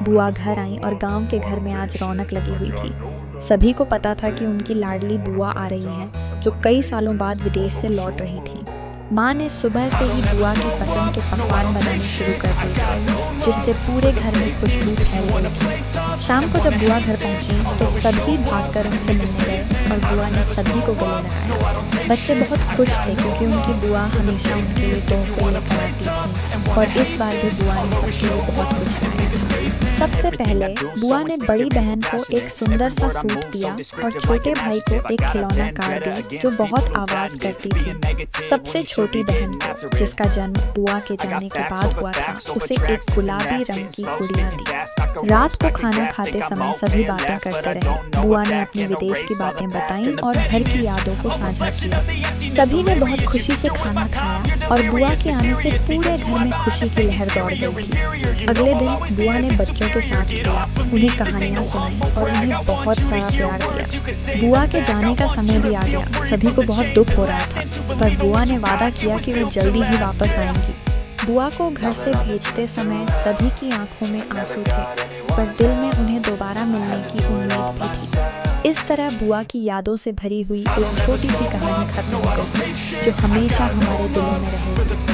बुआ घर आईं और गांव के घर में आज रौनक लगी हुई थी। सभी को पता था कि उनकी लाडली बुआ आ रही हैं, जो कई सालों बाद विदेश से लौट रही थी। माँ ने सुबह से ही बुआ की पसंद के पकवान बनाने शुरू कर दिए, जिससे पूरे घर में खुशबू फैल गई थी। शाम को जब बुआ घर पहुंची तो सभी भागकर उनसे मिलने गए और बुआ ने सभी को गले लगाया। बच्चे बहुत खुश थे क्योंकि उनकी बुआ हमेशा उनके लिए तोहफे लेकर आती थी और इस बार भी बुआ ने सबके लिए बहुत कुछ लाया। सबसे पहले बुआ ने बड़ी बहन को एक सुंदर सा सूट दिया और छोटे भाई को एक खिलौना कार दी जो बहुत आवाज करती थी। सबसे छोटी बहन को, जिसका जन्म बुआ के जाने के बाद हुआ था, उसे एक गुलाबी रंग की गुड़िया दी। रात को खाना खाते समय सभी बातें करते रहे। बुआ ने अपनी विदेश की बातें बताईं और घर की यादों को साझा किया। सभी ने बहुत खुशी से खाना खाया और बुआ के आने से पूरे घर में खुशी की लहर दौड़ गई थी। अगले दिन बुआ ने बच्चों के साथ खेला, उन्हें कहानियाँ सुनाई और उन्हें बहुत सारा प्यार दिया। बुआ के जाने का समय भी आ गया। सभी को बहुत दुख हो रहा था, पर बुआ ने वादा किया कि वे जल्दी ही वापस आएंगी। बुआ को घर से भेजते समय सभी की आंखों में आंसू थे, पर दिल में उन्हें दोबारा मिलने की उम्मीद भी थी। इस तरह बुआ की यादों से भरी हुई एक छोटी सी कहानी खत्म हो गई, जो हमेशा हमारे दिलों में रहेगी।